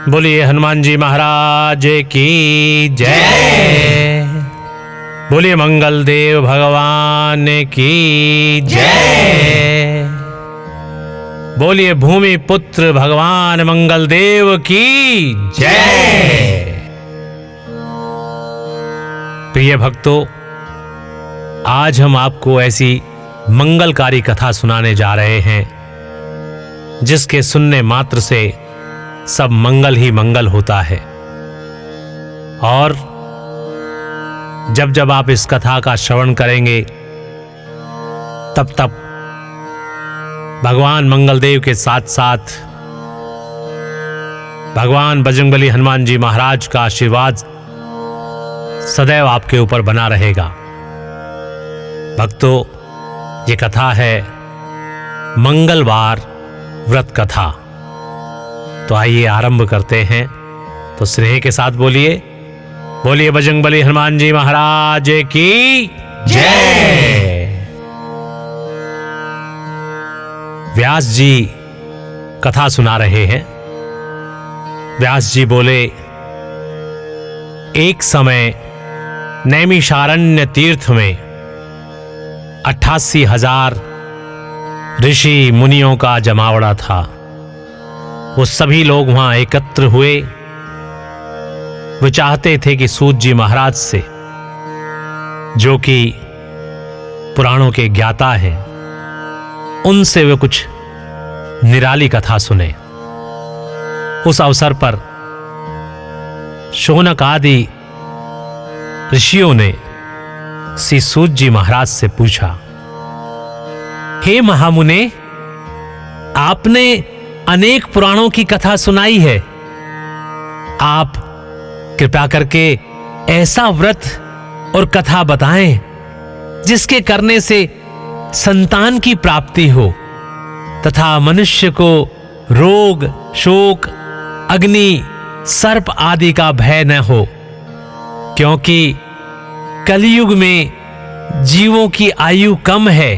बोलिए हनुमान जी महाराज की जय। बोलिए मंगल देव भगवान की जय। बोलिए भूमि पुत्र भगवान मंगल देव की जय। प्रिय भक्तों, आज हम आपको ऐसी मंगलकारी कथा सुनाने जा रहे हैं जिसके सुनने मात्र से सब मंगल ही मंगल होता है। और जब जब आप इस कथा का श्रवण करेंगे तब तब भगवान मंगलदेव के साथ साथ भगवान बजरंगबली हनुमान जी महाराज का आशीर्वाद सदैव आपके ऊपर बना रहेगा। भक्तों, ये कथा है मंगलवार व्रत कथा। तो आइए आरंभ करते हैं। तो स्नेह के साथ बोलिए, बोलिए बजरंगबली हनुमान जी महाराज की जय। व्यास जी कथा सुना रहे हैं। व्यास जी बोले, एक समय नैमिषारण्य तीर्थ में 88,000 ऋषि मुनियों का जमावड़ा था। वो सभी लोग वहां एकत्र हुए। वो चाहते थे कि सूत जी महाराज से, जो कि पुराणों के ज्ञाता हैं, उनसे वे कुछ निराली कथा सुने। उस अवसर पर शौनक आदि ऋषियों ने श्री सूत जी महाराज से पूछा, हे महामुने, आपने अनेक पुराणों की कथा सुनाई है। आप कृपा करके ऐसा व्रत और कथा बताएं जिसके करने से संतान की प्राप्ति हो तथा मनुष्य को रोग, शोक, अग्नि, सर्प आदि का भय न हो, क्योंकि कलयुग में जीवों की आयु कम है।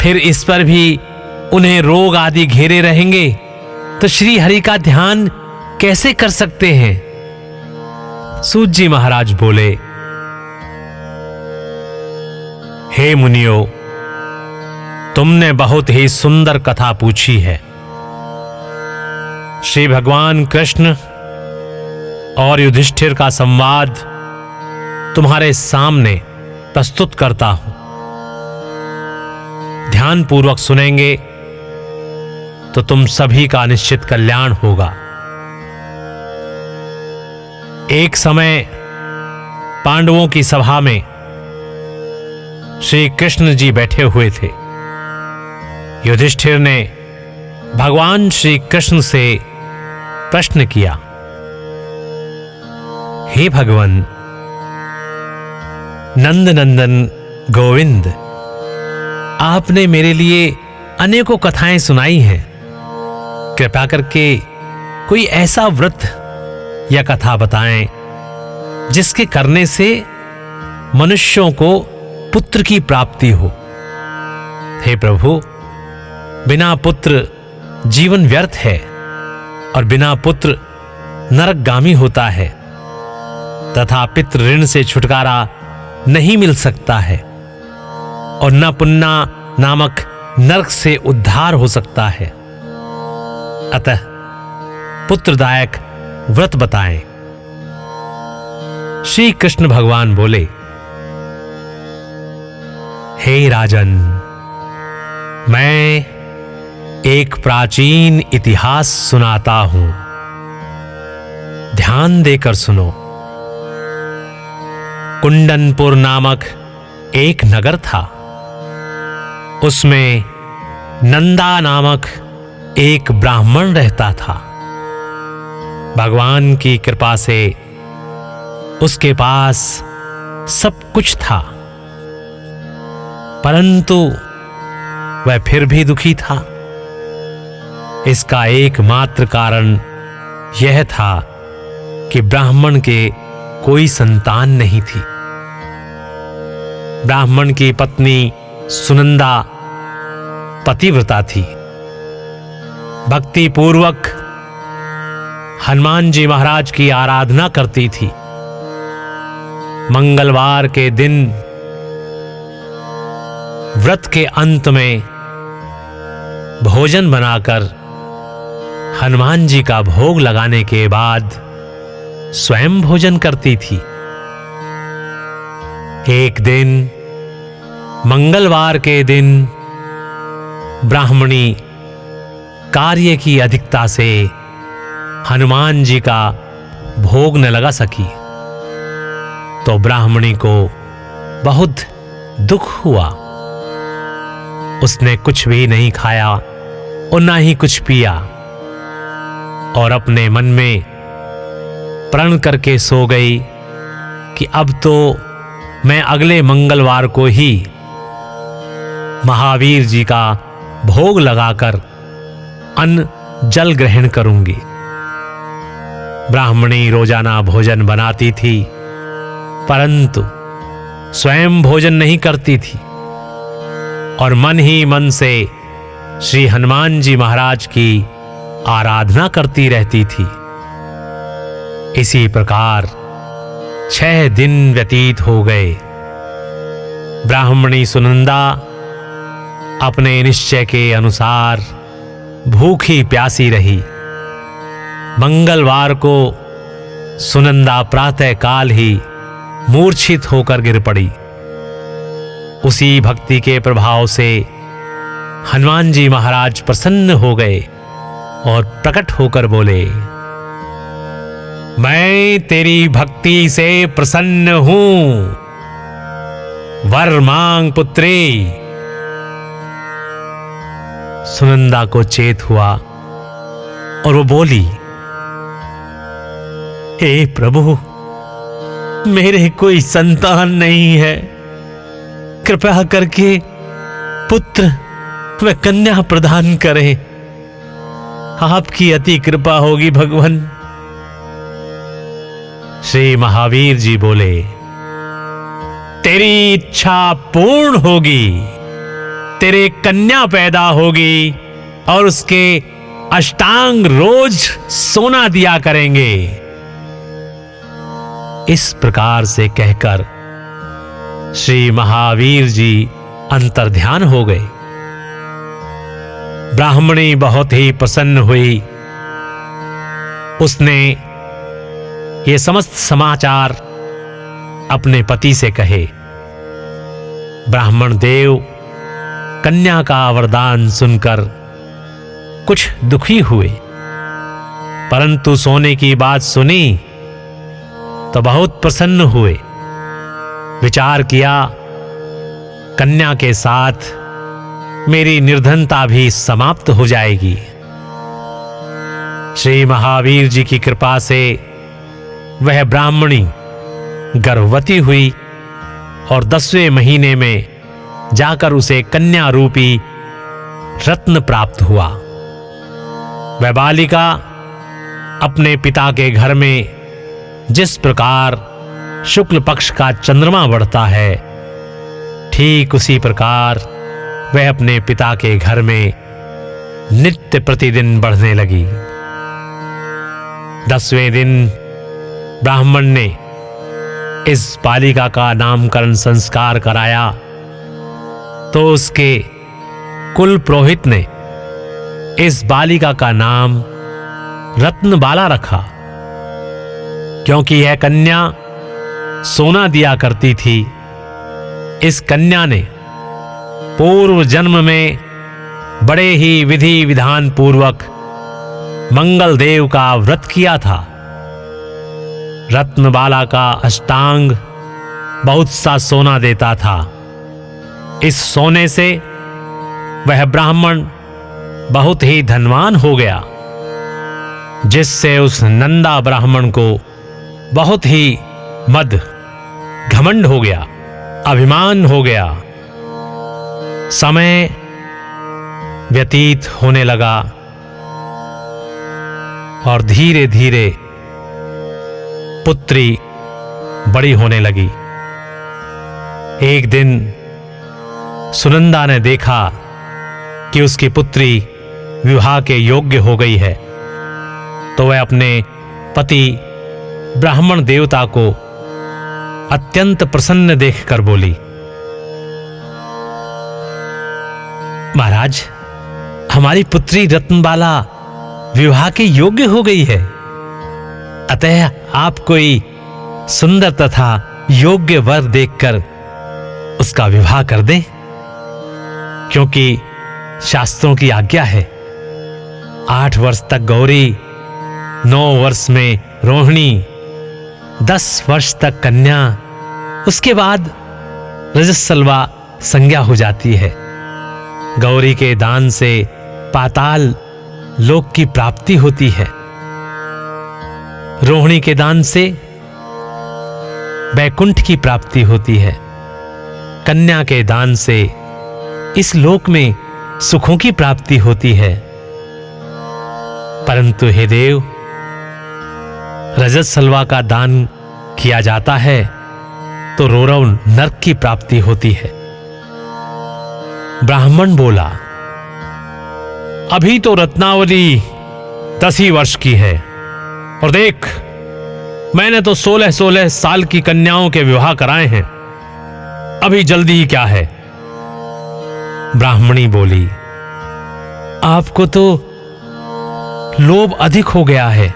फिर इस पर भी उन्हें रोग आदि घेरे रहेंगे तो श्री हरि का ध्यान कैसे कर सकते हैं। सूत जी महाराज बोले, हे मुनियों, तुमने बहुत ही सुंदर कथा पूछी है। श्री भगवान कृष्ण और युधिष्ठिर का संवाद तुम्हारे सामने प्रस्तुत करता हूं। ध्यान पूर्वक सुनेंगे तो तुम सभी का निश्चित कल्याण होगा। एक समय पांडवों की सभा में श्री कृष्ण जी बैठे हुए थे। युधिष्ठिर ने भगवान श्री कृष्ण से प्रश्न किया, हे भगवान नंद नंदन गोविंद, आपने मेरे लिए अनेकों कथाएं सुनाई हैं। कृपा करके कोई ऐसा व्रत या कथा बताएं जिसके करने से मनुष्यों को पुत्र की प्राप्ति हो। हे प्रभु, बिना पुत्र जीवन व्यर्थ है और बिना पुत्र नरकगामी होता है तथा पितृ ऋण से छुटकारा नहीं मिल सकता है और न पुन्ना नामक नरक से उद्धार हो सकता है। अतः पुत्रदायक व्रत बताएं। श्री कृष्ण भगवान बोले, हे राजन, मैं एक प्राचीन इतिहास सुनाता हूं, ध्यान देकर सुनो। कुंडनपुर नामक एक नगर था। उसमें नंदा नामक एक ब्राह्मण रहता था। भगवान की कृपा से उसके पास सब कुछ था, परंतु वह फिर भी दुखी था। इसका एकमात्र कारण यह था कि ब्राह्मण के कोई संतान नहीं थी। ब्राह्मण की पत्नी सुनंदा पतिव्रता थी। भक्ति पूर्वक हनुमान जी महाराज की आराधना करती थी। मंगलवार के दिन व्रत के अंत में भोजन बनाकर हनुमान जी का भोग लगाने के बाद स्वयं भोजन करती थी। एक दिन मंगलवार के दिन ब्राह्मणी कार्य की अधिकता से हनुमान जी का भोग न लगा सकी, तो ब्राह्मणी को बहुत दुख हुआ। उसने कुछ भी नहीं खाया और ना ही कुछ पिया और अपने मन में प्रण करके सो गई कि अब तो मैं अगले मंगलवार को ही महावीर जी का भोग लगाकर अन्न जल ग्रहण करूंगी। ब्राह्मणी रोजाना भोजन बनाती थी, परंतु स्वयं भोजन नहीं करती थी और मन ही मन से श्री हनुमान जी महाराज की आराधना करती रहती थी। इसी प्रकार 6 दिन व्यतीत हो गए। ब्राह्मणी सुनंदा अपने निश्चय के अनुसार भूखी प्यासी रही। मंगलवार को सुनंदा प्रातः काल ही मूर्छित होकर गिर पड़ी। उसी भक्ति के प्रभाव से हनुमान जी महाराज प्रसन्न हो गए और प्रकट होकर बोले, मैं तेरी भक्ति से प्रसन्न हूं, वर मांग पुत्री। सुनंदा को चेत हुआ और वो बोली, हे प्रभु, मेरे कोई संतान नहीं है, कृपया करके पुत्र व कन्या प्रदान करें। आपकी अति कृपा होगी भगवान। श्री महावीर जी बोले, तेरी इच्छा पूर्ण होगी, तेरे कन्या पैदा होगी और उसके अष्टांग रोज सोना दिया करेंगे। इस प्रकार से कहकर श्री महावीर जी अंतर्ध्यान हो गए। ब्राह्मणी बहुत ही प्रसन्न हुई। उसने ये समस्त समाचार अपने पति से कहे। ब्राह्मण देव कन्या का वरदान सुनकर कुछ दुखी हुए, परंतु सोने की बात सुनी तो बहुत प्रसन्न हुए। विचार किया, कन्या के साथ मेरी निर्धनता भी समाप्त हो जाएगी। श्री महावीर जी की कृपा से वह ब्राह्मणी गर्भवती हुई और 10वें महीने में जाकर उसे कन्या रूपी रत्न प्राप्त हुआ। वह बालिका अपने पिता के घर में जिस प्रकार शुक्ल पक्ष का चंद्रमा बढ़ता है, ठीक उसी प्रकार वह अपने पिता के घर में नित्य प्रतिदिन बढ़ने लगी। 10वें दिन ब्राह्मण ने इस बालिका का नामकरण संस्कार कराया तो उसके कुल पुरोहित ने इस बालिका का नाम रत्नबाला रखा, क्योंकि यह कन्या सोना दिया करती थी। इस कन्या ने पूर्व जन्म में बड़े ही विधि विधान पूर्वक मंगल देव का व्रत किया था। रत्नबाला का अष्टांग बहुत सा सोना देता था। इस सोने से वह ब्राह्मण बहुत ही धनवान हो गया, जिससे उस नंदा ब्राह्मण को बहुत ही मद घमंड हो गया, अभिमान हो गया। समय व्यतीत होने लगा और धीरे धीरे पुत्री बड़ी होने लगी। एक दिन सुनंदा ने देखा कि उसकी पुत्री विवाह के योग्य हो गई है, तो वह अपने पति ब्राह्मण देवता को अत्यंत प्रसन्न देखकर बोली, महाराज, हमारी पुत्री रत्नबाला विवाह के योग्य हो गई है, अतः आप कोई सुंदर तथा योग्य वर देखकर उसका विवाह कर दें, क्योंकि शास्त्रों की आज्ञा है 8 वर्ष तक गौरी, 9 वर्ष में रोहिणी, 10 वर्ष तक कन्या, उसके बाद रजस्वला संज्ञा हो जाती है। गौरी के दान से पाताल लोक की प्राप्ति होती है, रोहिणी के दान से वैकुंठ की प्राप्ति होती है, कन्या के दान से इस लोक में सुखों की प्राप्ति होती है। परंतु हे देव, रजस्वला का दान किया जाता है तो रौरव नरक की प्राप्ति होती है। ब्राह्मण बोला, अभी तो रत्नावली 10 ही वर्ष की है, और देख, मैंने तो 16-16 साल की कन्याओं के विवाह कराए हैं, अभी जल्दी ही क्या है। ब्राह्मणी बोली, आपको तो लोभ अधिक हो गया है।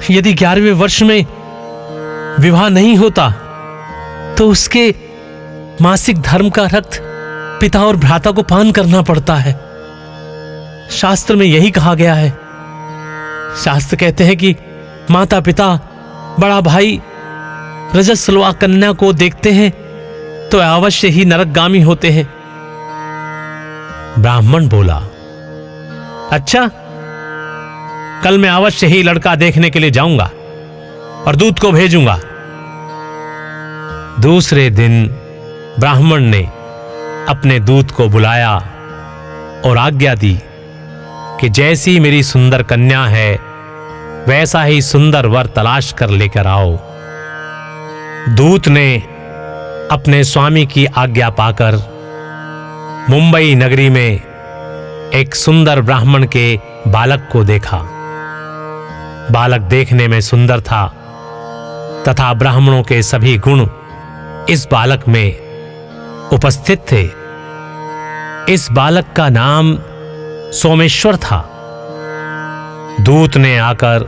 यदि 11वें वर्ष में विवाह नहीं होता तो उसके मासिक धर्म का रक्त पिता और भ्राता को पान करना पड़ता है। शास्त्र में यही कहा गया है। शास्त्र कहते हैं कि माता पिता, बड़ा भाई रजस्वला कन्या को देखते हैं तो अवश्य ही नरकगामी होते हैं। ब्राह्मण बोला, अच्छा, कल मैं अवश्य ही लड़का देखने के लिए जाऊंगा और दूत को भेजूंगा। दूसरे दिन ब्राह्मण ने अपने दूत को बुलाया और आज्ञा दी कि जैसी मेरी सुंदर कन्या है वैसा ही सुंदर वर तलाश कर लेकर आओ। दूत ने अपने स्वामी की आज्ञा पाकर मुंबई नगरी में एक सुंदर ब्राह्मण के बालक को देखा। बालक देखने में सुंदर था तथा ब्राह्मणों के सभी गुण इस बालक में उपस्थित थे। इस बालक का नाम सोमेश्वर था। दूत ने आकर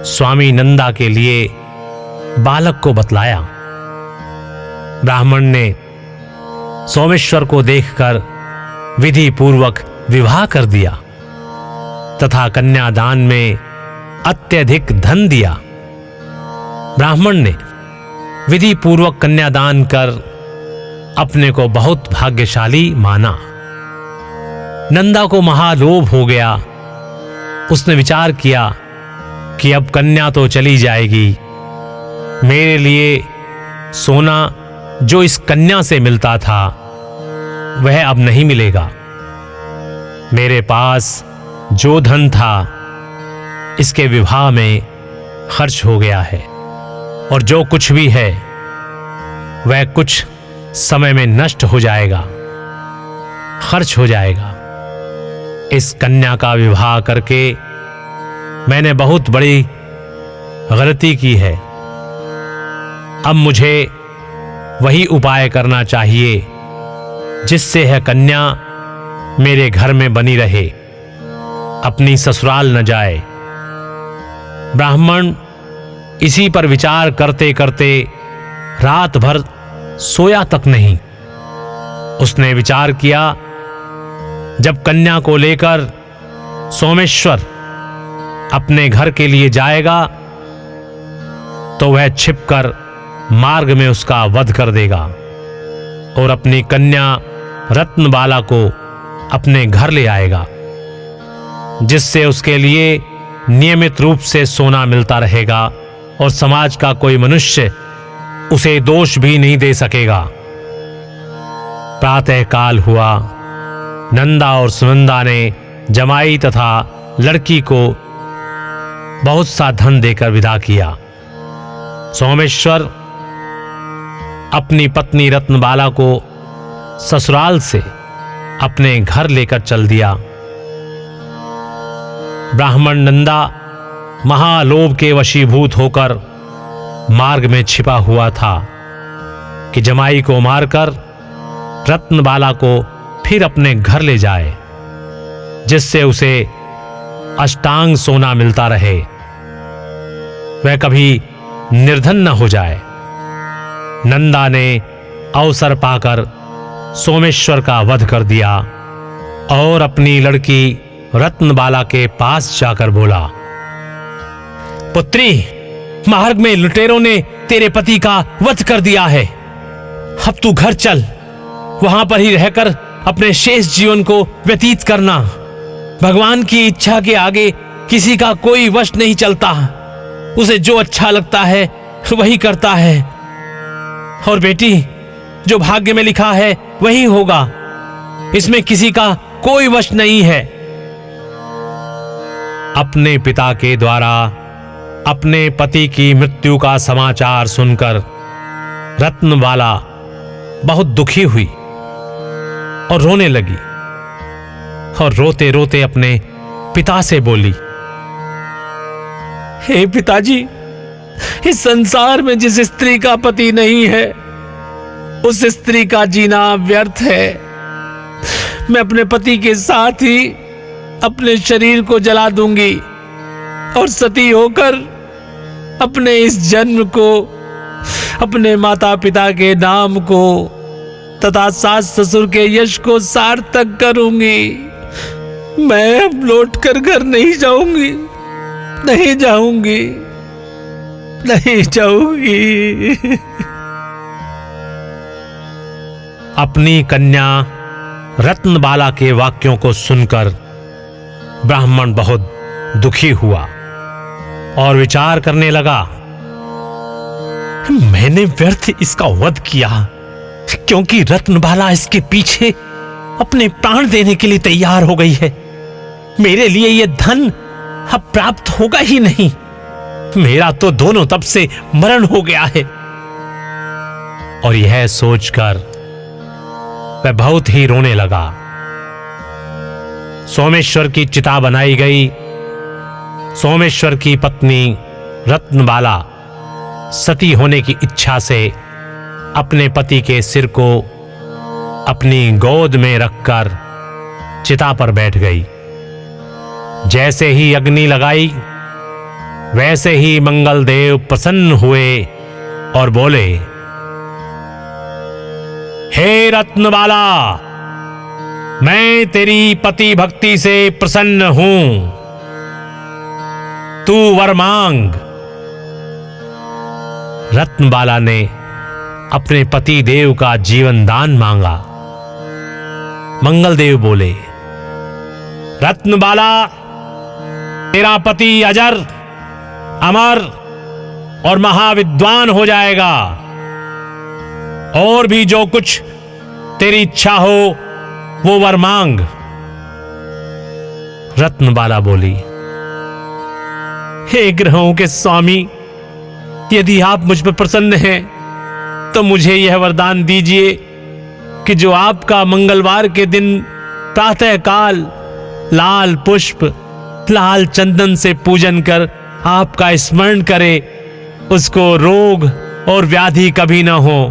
स्वामी नंदा के लिए बालक को बतलाया। ब्राह्मण ने सोमेश्वर को देखकर विधि पूर्वक विवाह कर दिया तथा कन्यादान में अत्यधिक धन दिया। ब्राह्मण ने विधि पूर्वक कन्यादान कर अपने को बहुत भाग्यशाली माना। नंदा को महालोभ हो गया। उसने विचार किया कि अब कन्या तो चली जाएगी, मेरे लिए सोना जो इस कन्या से मिलता था वह अब नहीं मिलेगा। मेरे पास जो धन था इसके विवाह में खर्च हो गया है, और जो कुछ भी है वह कुछ समय में नष्ट हो जाएगा, खर्च हो जाएगा। इस कन्या का विवाह करके मैंने बहुत बड़ी गलती की है। अब मुझे वही उपाय करना चाहिए जिससे यह कन्या मेरे घर में बनी रहे, अपनी ससुराल न जाए। ब्राह्मण इसी पर विचार करते करते रात भर सोया तक नहीं। उसने विचार किया, जब कन्या को लेकर सोमेश्वर अपने घर के लिए जाएगा तो वह छिपकर मार्ग में उसका वध कर देगा और अपनी कन्या रत्नबाला को अपने घर ले आएगा, जिससे उसके लिए नियमित रूप से सोना मिलता रहेगा और समाज का कोई मनुष्य उसे दोष भी नहीं दे सकेगा। प्रातः काल हुआ। नंदा और सुनंदा ने जमाई तथा लड़की को बहुत सा धन देकर विदा किया। सोमेश्वर अपनी पत्नी रत्नबाला को ससुराल से अपने घर लेकर चल दिया। ब्राह्मण नंदा महालोभ के वशीभूत होकर मार्ग में छिपा हुआ था कि जमाई को मारकर रत्नबाला को फिर अपने घर ले जाए, जिससे उसे अष्टांग सोना मिलता रहे, वह कभी निर्धन न हो जाए। नंदा ने अवसर पाकर सोमेश्वर का वध कर दिया और अपनी लड़की रत्नबाला के पास जाकर बोला, पुत्री, मार्ग में लुटेरों ने तेरे पति का वध कर दिया है। अब तू घर चल, वहां पर ही रहकर अपने शेष जीवन को व्यतीत करना। भगवान की इच्छा के आगे किसी का कोई वश नहीं चलता। उसे जो अच्छा लगता है वही करता है। और बेटी, जो भाग्य में लिखा है वही होगा, इसमें किसी का कोई वश नहीं है। अपने पिता के द्वारा अपने पति की मृत्यु का समाचार सुनकर रत्नबाला बहुत दुखी हुई और रोने लगी, और रोते रोते अपने पिता से बोली, हे पिताजी, इस संसार में जिस स्त्री का पति नहीं है, उस स्त्री का जीना व्यर्थ है। मैं अपने पति के साथ ही अपने शरीर को जला दूंगी और सती होकर अपने इस जन्म को, अपने माता पिता के नाम को तथा सास ससुर के यश को सार्थक करूंगी। मैं अब लौटकर घर नहीं जाऊंगी, नहीं जाऊंगी, नहीं जाऊंगी। अपनी कन्या रत्नबाला के वाक्यों को सुनकर ब्राह्मण बहुत दुखी हुआ और विचार करने लगा, मैंने व्यर्थ इसका वध किया, क्योंकि रत्नबाला इसके पीछे अपने प्राण देने के लिए तैयार हो गई है। मेरे लिए यह धन अब प्राप्त होगा ही नहीं। मेरा तो दोनों तब से मरण हो गया है। और यह सोचकर वह बहुत ही रोने लगा। सोमेश्वर की चिता बनाई गई। सोमेश्वर की पत्नी रत्नबाला सती होने की इच्छा से अपने पति के सिर को अपनी गोद में रखकर चिता पर बैठ गई। जैसे ही अग्नि लगाई, वैसे ही मंगलदेव प्रसन्न हुए और बोले, हे रत्नबाला, मैं तेरी पति भक्ति से प्रसन्न हूं। तू वर मांग। रत्नबाला ने अपने पति देव का जीवन दान मांगा। मंगलदेव बोले, रत्नबाला, तेरा पति अजर, अमर और महाविद्वान हो जाएगा। और भी जो कुछ तेरी इच्छा हो वो वर मांग। रत्नबाला बोली, हे ग्रहों के स्वामी, यदि आप मुझ पर प्रसन्न हैं तो मुझे यह वरदान दीजिए कि जो आपका मंगलवार के दिन प्रातः काल लाल पुष्प, लाल चंदन से पूजन कर आपका स्मरण करे, उसको रोग और व्याधि कभी न हो,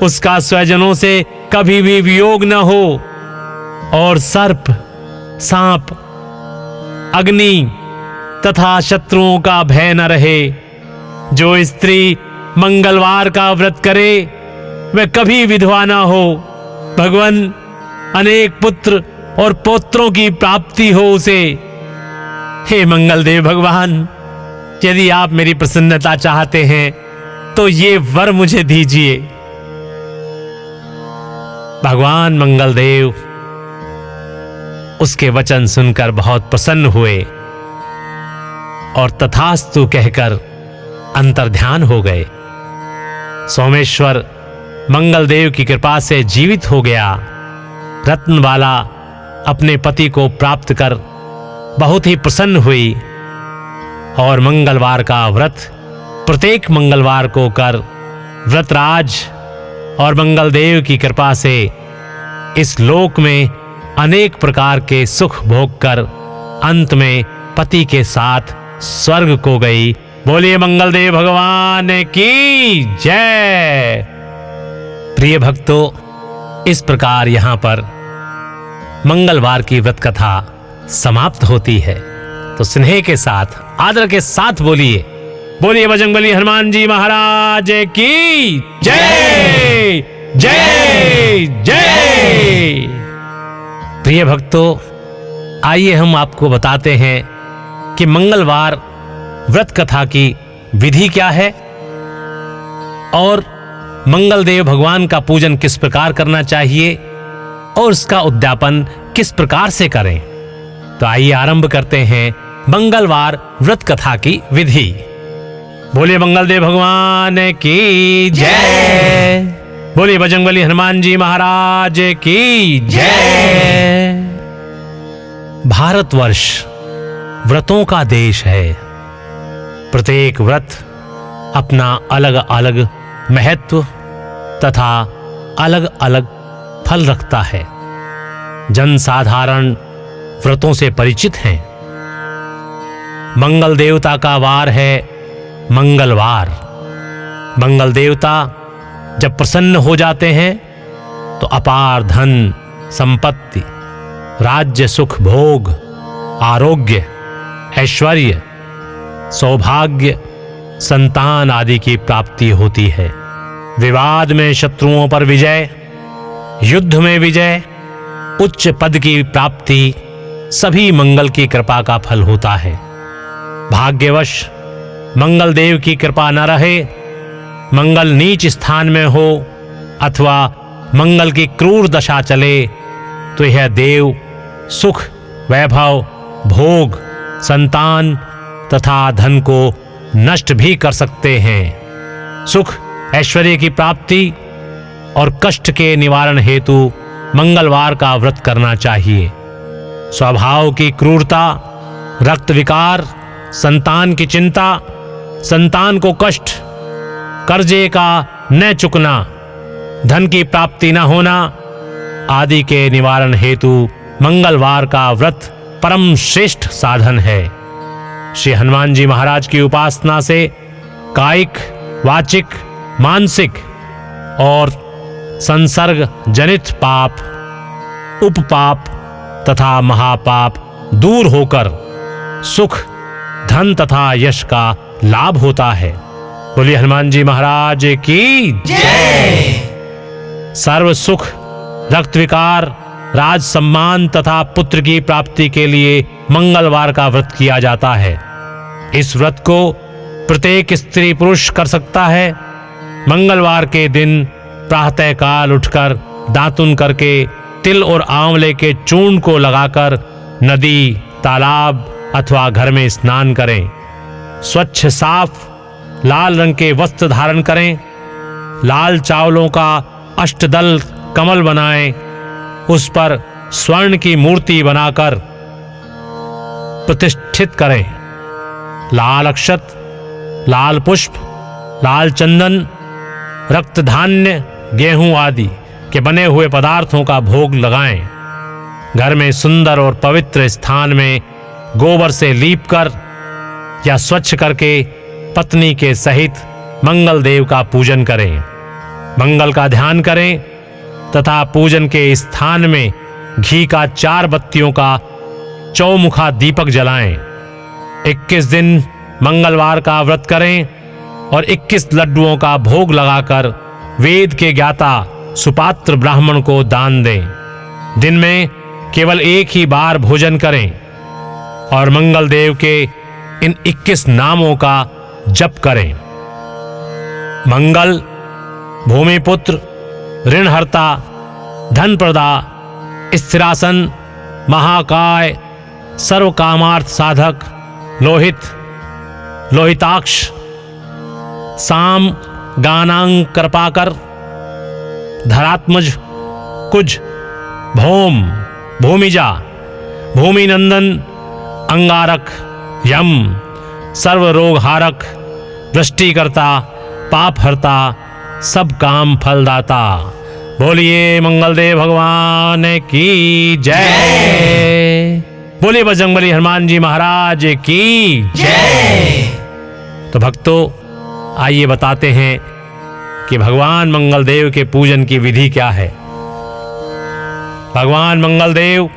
उसका स्वजनों से कभी भी वियोग न हो, और सर्प, सांप, अग्नि तथा शत्रुओं का भय न रहे। जो स्त्री मंगलवार का व्रत करे वह कभी विधवा न हो। भगवान, अनेक पुत्र और पौत्रों की प्राप्ति हो उसे। हे मंगलदेव भगवान, यदि आप मेरी प्रसन्नता चाहते हैं तो ये वर मुझे दीजिए। भगवान मंगलदेव उसके वचन सुनकर बहुत प्रसन्न हुए और तथास्तु कहकर अंतर्ध्यान हो गए। सोमेश्वर मंगलदेव की कृपा से जीवित हो गया। रत्नबाला अपने पति को प्राप्त कर बहुत ही प्रसन्न हुई और मंगलवार का व्रत प्रत्येक मंगलवार को कर व्रतराज और मंगलदेव की कृपा से इस लोक में अनेक प्रकार के सुख भोग कर अंत में पति के साथ स्वर्ग को गई। बोलिए मंगलदेव भगवान की जय। प्रिय भक्तों, इस प्रकार यहां पर मंगलवार की व्रत कथा समाप्त होती है। तो स्नेह के साथ, आदर के साथ बोलिए, बोलिए बजरंगबली हनुमान जी महाराज की जय जय जय। प्रिय भक्तों, आइए हम आपको बताते हैं कि मंगलवार व्रत कथा की विधि क्या है और मंगलदेव भगवान का पूजन किस प्रकार करना चाहिए और उसका उद्यापन किस प्रकार से करें। तो आइए आरंभ करते हैं मंगलवार व्रत कथा की विधि। बोलिए मंगलदेव भगवान की जय। बोलिए बजरंगबली हनुमान जी महाराज की जय। भारतवर्ष व्रतों का देश है। प्रत्येक व्रत अपना अलग अलग महत्व तथा अलग अलग फल रखता है। जनसाधारण व्रतों से परिचित हैं। मंगल देवता का वार है मंगलवार। मंगल देवता जब प्रसन्न हो जाते हैं तो अपार धन, संपत्ति, राज्य, सुख, भोग, आरोग्य, ऐश्वर्य, सौभाग्य, संतान आदि की प्राप्ति होती है। विवाद में शत्रुओं पर विजय, युद्ध में विजय, उच्च पद की प्राप्ति सभी मंगल की कृपा का फल होता है। भाग्यवश मंगल देव की कृपा न रहे, मंगल नीच स्थान में हो अथवा मंगल की क्रूर दशा चले तो यह देव सुख, वैभव, भोग, संतान तथा धन को नष्ट भी कर सकते हैं। सुख, ऐश्वर्य की प्राप्ति और कष्ट के निवारण हेतु मंगलवार का व्रत करना चाहिए। स्वभाव की क्रूरता, रक्त विकार, संतान की चिंता, संतान को कष्ट, कर्जे का न चुकना, धन की प्राप्ति न होना आदि के निवारण हेतु मंगलवार का व्रत परम श्रेष्ठ साधन है। श्री हनुमान जी महाराज की उपासना से कायिक, वाचिक, मानसिक और संसर्ग जनित पाप, उपपाप तथा महापाप दूर होकर सुख, धन तथा यश का लाभ होता है। बोलिए हनुमान जी महाराज की जय। सर्व सुख, रक्त विकार, राज सम्मान तथा पुत्र की प्राप्ति के लिए मंगलवार का व्रत किया जाता है। इस व्रत को प्रत्येक स्त्री पुरुष कर सकता है। मंगलवार के दिन प्रातः काल उठकर दातुन करके तिल और आंवले के चूर्ण को लगाकर नदी, तालाब अथवा घर में स्नान करें। स्वच्छ साफ लाल रंग के वस्त्र धारण करें। लाल चावलों का अष्टदल कमल बनाएं। उस पर स्वर्ण की मूर्ति बनाकर प्रतिष्ठित करें। लाल अक्षत, लाल पुष्प, लाल चंदन, रक्त धान्य, गेहूं आदि के बने हुए पदार्थों का भोग लगाएं। घर में सुंदर और पवित्र स्थान में गोबर से लीपकर या स्वच्छ करके पत्नी के सहित मंगल देव का पूजन करें। मंगल का ध्यान करें तथा पूजन के स्थान में घी का 4 बत्तियों का चौमुखा दीपक जलाएं। 21 दिन मंगलवार का व्रत करें और 21 लड्डुओं का भोग लगाकर वेद के ज्ञाता सुपात्र ब्राह्मण को दान दें। दिन में केवल एक ही बार भोजन करें और मंगल देव के इन 21 नामों का जप करें। मंगल, भूमिपुत्र, ऋणहर्ता, धनप्रदा, स्थिरासन, महाकाय, सर्वकामार्थ साधक, लोहित, लोहिताक्ष, साम, गानांग, कृपाकर, धरात्मज, कुज, भौम, भूमिजा, भूमिनंदन, अंगारक, यम, सर्वरोगहारक, वृष्टिकर्ता, पापहर्ता, सब काम फलदाता। बोलिए मंगलदेव भगवान की जय। बोले बजरंगबली हनुमान जी महाराज की जय। तो भक्तों, आइए बताते हैं कि भगवान मंगलदेव के पूजन की विधि क्या है। भगवान मंगलदेव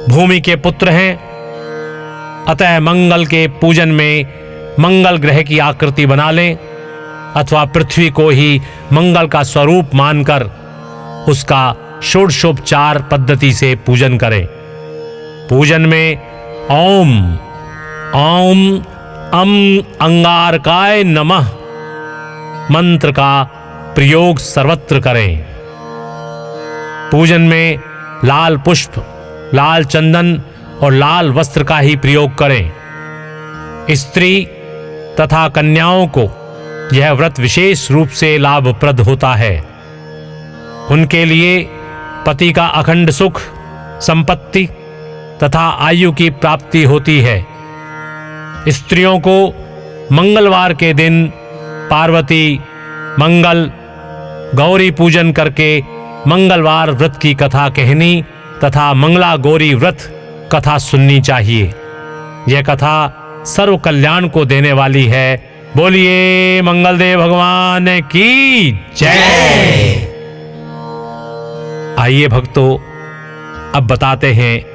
भूमि के पुत्र हैं, अतः मंगल के पूजन में मंगल ग्रह की आकृति बना लें अथवा पृथ्वी को ही मंगल का स्वरूप मानकर उसका षोडशोपचार पद्धति से पूजन करें। पूजन में ओम ओम अम अंगारकाय नमः मंत्र का प्रयोग सर्वत्र करें। पूजन में लाल पुष्प, लाल चंदन और लाल वस्त्र का ही प्रयोग करें। स्त्री तथा कन्याओं को यह व्रत विशेष रूप से लाभप्रद होता है। उनके लिए पति का अखंड सुख, संपत्ति तथा आयु की प्राप्ति होती है। स्त्रियों को मंगलवार के दिन पार्वती, मंगल, गौरी पूजन करके मंगलवार व्रत की कथा कहनी तथा मंगला गौरी व्रत कथा सुननी चाहिए। यह कथा सर्व कल्याण को देने वाली है। बोलिए मंगलदेव भगवान की जय। आइए भक्तों, अब बताते हैं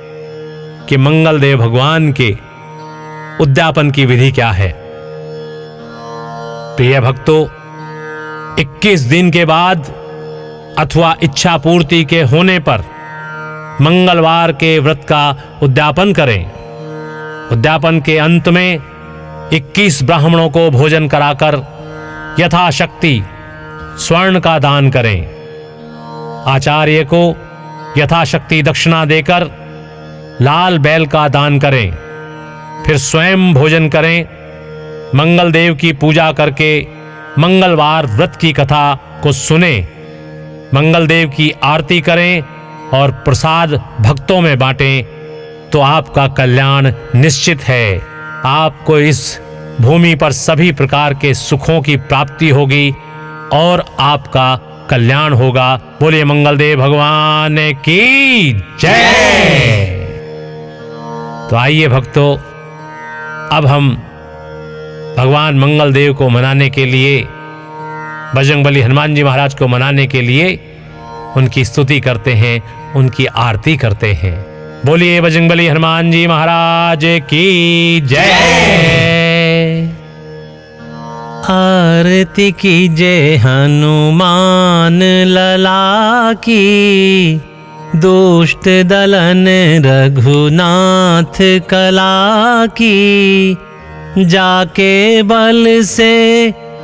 कि मंगलदेव भगवान के उद्यापन की विधि क्या है। प्रिय भक्तों, 21 दिन के बाद अथवा इच्छा पूर्ति के होने पर मंगलवार के व्रत का उद्यापन करें। उद्यापन के अंत में 21 ब्राह्मणों को भोजन कराकर यथाशक्ति स्वर्ण का दान करें। आचार्य को यथाशक्ति दक्षिणा देकर लाल बैल का दान करें। फिर स्वयं भोजन करें। मंगलदेव की पूजा करके मंगलवार व्रत की कथा को सुने, मंगलदेव की आरती करें और प्रसाद भक्तों में बांटें, तो आपका कल्याण निश्चित है। आपको इस भूमि पर सभी प्रकार के सुखों की प्राप्ति होगी और आपका कल्याण होगा। बोलिए मंगलदेव भगवान की जय। तो आइए भक्तों, अब हम भगवान मंगलदेव को मनाने के लिए, बजरंगबली हनुमान जी महाराज को मनाने के लिए उनकी स्तुति करते हैं, उनकी आरती करते हैं। बोलिए बजरंगबली हनुमान जी महाराज की जय। आरती कीजिए हनुमान लला की, दुष्ट दलन रघुनाथ कला की। जाके बल से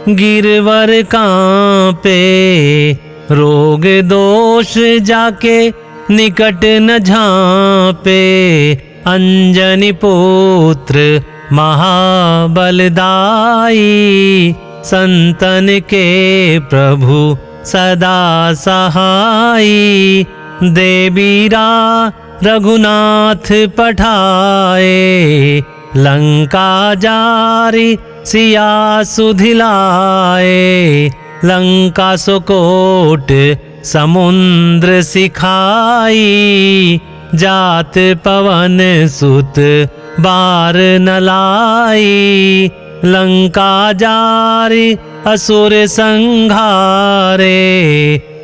गिरवर कांपे, रोग दोष जाके निकट न झांपे। अंजनी पुत्र महाबलदाई, संतन के प्रभु सदा सहाई। देवीरा रघुनाथ पठाए, लंका जारी सिया सुधिलाए। लंका सुकोट समुद्र सिखाई, जात पवन सुत बार न लाई। लंका जारी असुर संघारे,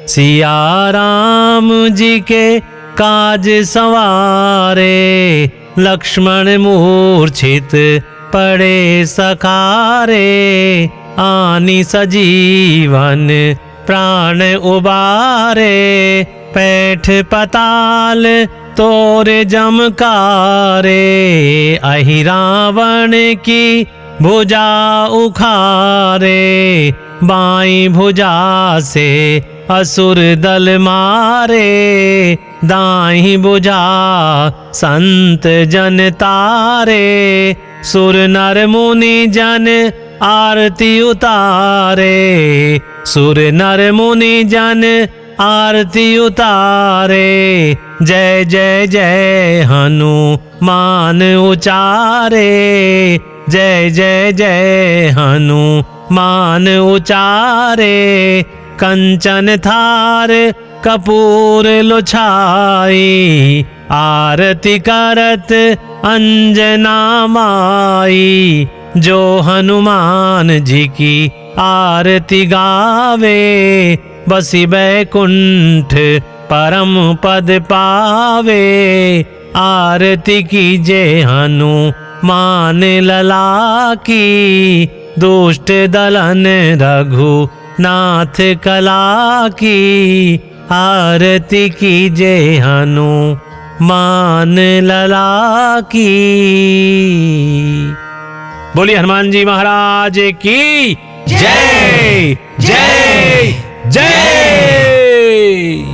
सिया राम जी के काज संवारे। लक्ष्मण मूर्छित पड़े सखारे, आनी सजीवन प्राण उबारे। पैठ पताल तोरे जमकारे, अहि रावण की भुजा उखारे। बाई भुजा से असुर दल मारे, दाई भुजा संत जन तारे। सुर नर मुनि जन आरती उतारे, सुर नर मुनि जन आरती उतारे। जय जय जय हनुमान उचारे, जय जय जय हनुमान उचारे। कंचन थार कपूर लुछाई, आरती करत अंजना माई। जो हनुमान जी की आरती गावे, बसी बैकुंठ परम पद पावे। आरती कीजे हनुमान लला की, दुष्ट दलन रघु नाथ कला की। आरती कीजे हनुमान लला की। बोलिए हनुमान जी महाराज की जय जय जय।